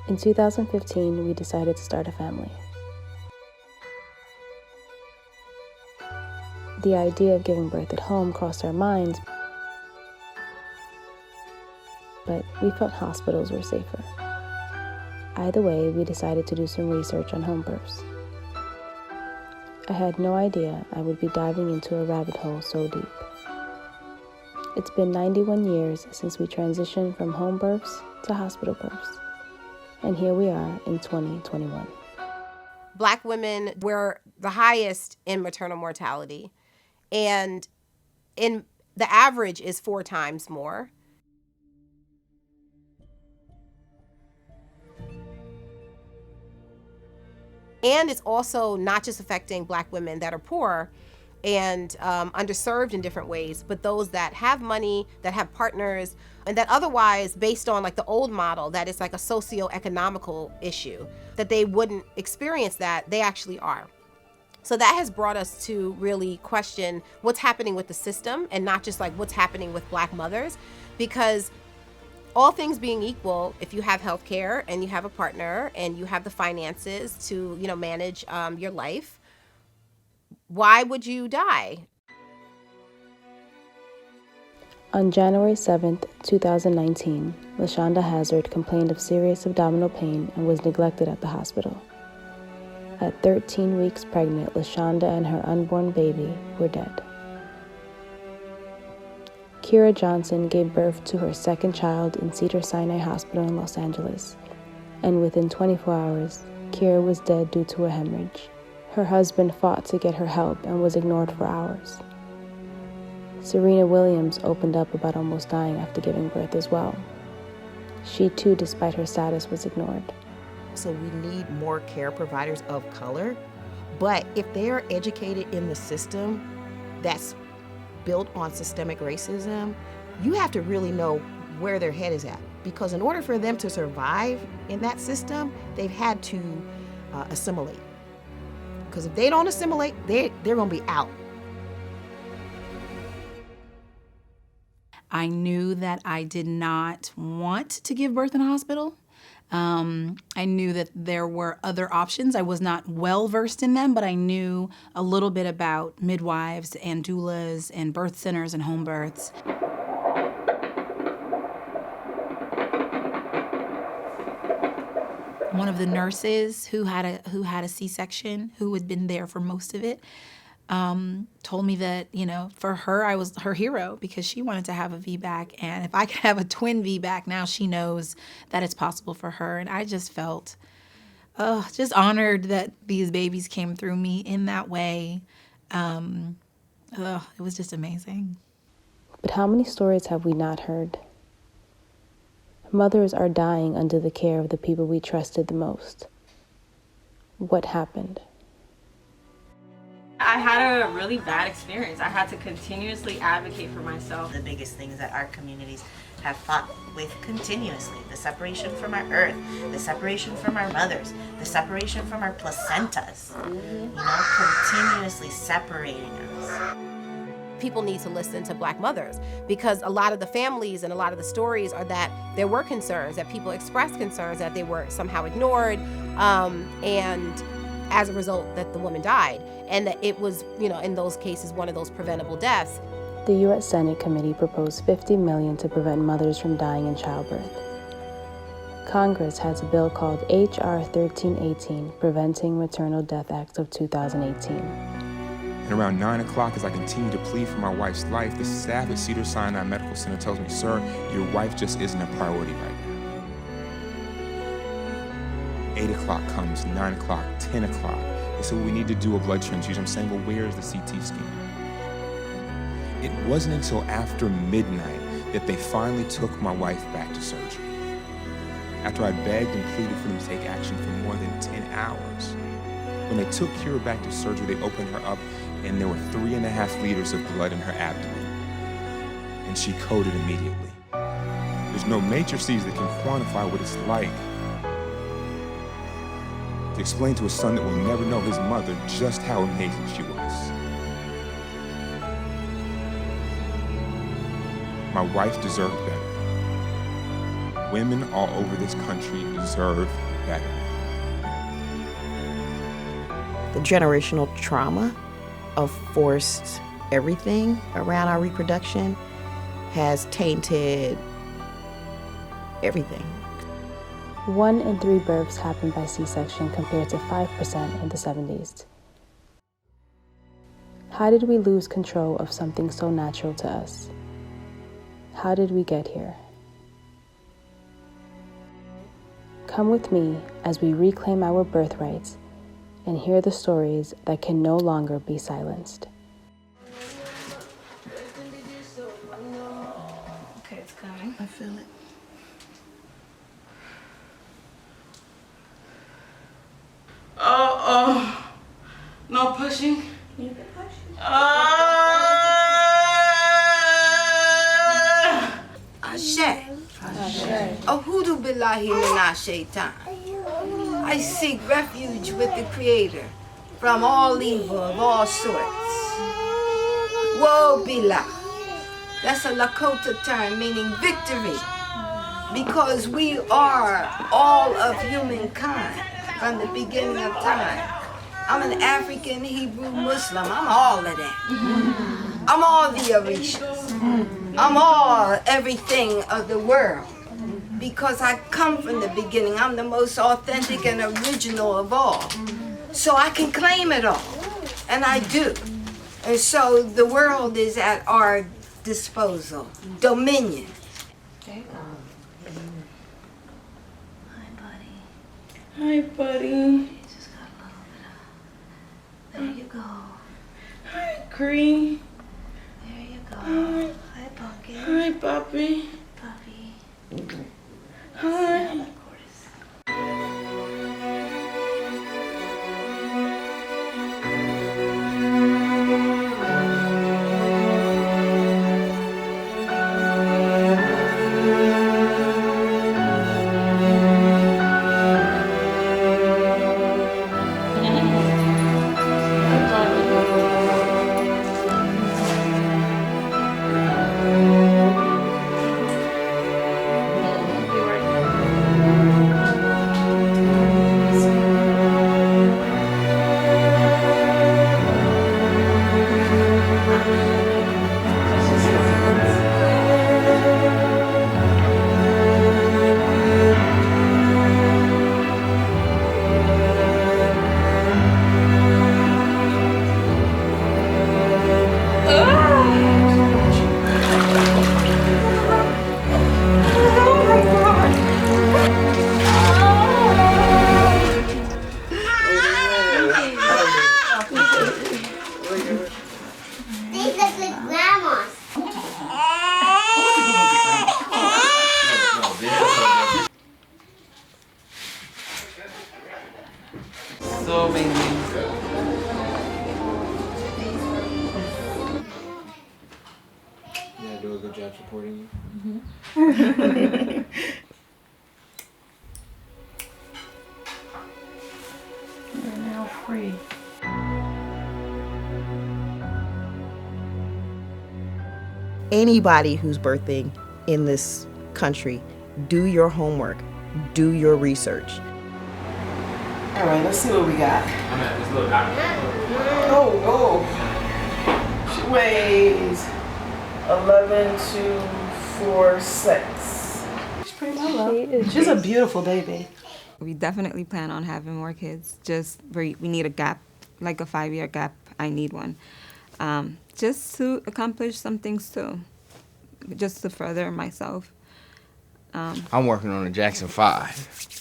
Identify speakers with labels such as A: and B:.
A: In 2015, we decided to start a family. The idea of giving birth at home crossed our minds, but we felt hospitals were safer. Either way, we decided to do some research on home births. I had no idea I would be diving into a rabbit hole so deep. It's been 91 years since we transitioned from home births to hospital births. And here we are in 2021.
B: Black women were the highest in maternal mortality. And the average is 4 times more. And it's also not just affecting Black women that are poor and underserved in different ways, but those that have money, that have partners, and that otherwise, based on like the old model, that it's like a socio-economical issue, that they wouldn't experience that, they actually are. So that has brought us to really question what's happening with the system and not just like what's happening with Black mothers, because all things being equal, if you have health care and you have a partner and you have the finances to, manage your life, why would you die?
A: On January 7th, 2019, LaShonda Hazard complained of serious abdominal pain and was neglected at the hospital. At 13 weeks pregnant, LaShonda and her unborn baby were dead. Kira Johnson gave birth to her second child in Cedars-Sinai Hospital in Los Angeles, and within 24 hours, Kira was dead due to a hemorrhage. Her husband fought to get her help and was ignored for hours. Serena Williams opened up about almost dying after giving birth as well. She too, despite her status, was ignored.
C: So we need more care providers of color, but if they are educated in the system that's built on systemic racism, you have to really know where their head is at. Because in order for them to survive in that system, they've had to assimilate. Because if they don't assimilate, they're gonna be out.
D: I knew that I did not want to give birth in a hospital. I knew that there were other options. I was not well versed in them, but I knew a little bit about midwives and doulas and birth centers and home births. One of the nurses who had a C-section, who had been there for most of it, told me that, for her, I was her hero because she wanted to have a VBAC. And if I could have a twin VBAC, now she knows that it's possible for her. And I just felt just honored that these babies came through me in that way. It was just amazing.
A: But how many stories have we not heard? Mothers are dying under the care of the people we trusted the most. What happened?
E: I had a really bad experience. I had to continuously advocate for myself.
F: The biggest things that our communities have fought with continuously: the separation from our earth, the separation from our mothers, the separation from our placentas, continuously separating us.
B: People need to listen to Black mothers, because a lot of the families and a lot of the stories are that there were concerns, that people expressed concerns that they were somehow ignored, and as a result that the woman died, and that it was, in those cases, one of those preventable deaths.
A: The U.S. Senate committee proposed $50 million to prevent mothers from dying in childbirth. Congress has a bill called H.R. 1318, Preventing Maternal Death Act of 2018.
G: And around 9 o'clock, as I continue to plead for my wife's life, the staff at Cedars-Sinai Medical Center tells me, "Sir, your wife just isn't a priority right now." 8 o'clock comes, 9 o'clock, 10 o'clock. They said, "We need to do a blood transfusion." I'm saying, "Well, where's the CT scan?" It wasn't until after midnight that they finally took my wife back to surgery. After I begged and pleaded for them to take action for more than 10 hours. When they took Kira back to surgery, they opened her up, and there were 3.5 liters of blood in her abdomen. And she coded immediately. There's no matrices that can quantify what it's like to explain to a son that will never know his mother just how amazing she was. My wife deserved better. women all over this country deserve better.
C: The generational trauma of forced everything around our reproduction has tainted everything.
A: 1 in 3 births happened by C-section compared to 5% in the 70s. How did we lose control of something so natural to us? How did we get here? Come with me as we reclaim our birthrights and hear the stories that can no longer be silenced.
E: Okay, it's coming. I feel it. Oh, no pushing. You can push.
H: Ashe. Ahudu billahi minash shaitan. I seek refuge with the Creator from all evil of all sorts. Woe billah. That's a Lakota term meaning victory. Because we are all of humankind from the beginning of time. I'm an African, Hebrew, Muslim. I'm all of that. I'm all the Orishas. I'm all everything of the world. Because I come from the beginning. I'm the most authentic and original of all. So I can claim it all. And I do. And so the world is at our disposal. Dominion.
E: There you go. Hi, buddy.
I: Just got a little bit of... There you go.
E: Hi, Cree.
I: There you go.
E: Hi.
I: Hi, Pumpkin.
E: Hi, Puppy.
I: Puppy.
E: Hi.
J: So amazing.
K: Yeah, do a good job supporting you.
E: You're now free.
C: Anybody who's birthing in this country, do your homework, do your research.
J: All right, let's see what we got.
K: I'm at this little doctor.
J: Oh. She weighs 11,246. She's pretty mellow. She's a beautiful baby.
L: We definitely plan on having more kids. Just we need a gap, like a 5-year gap. I need one. Just to accomplish some things too. Just to further myself.
K: I'm working on a Jackson 5.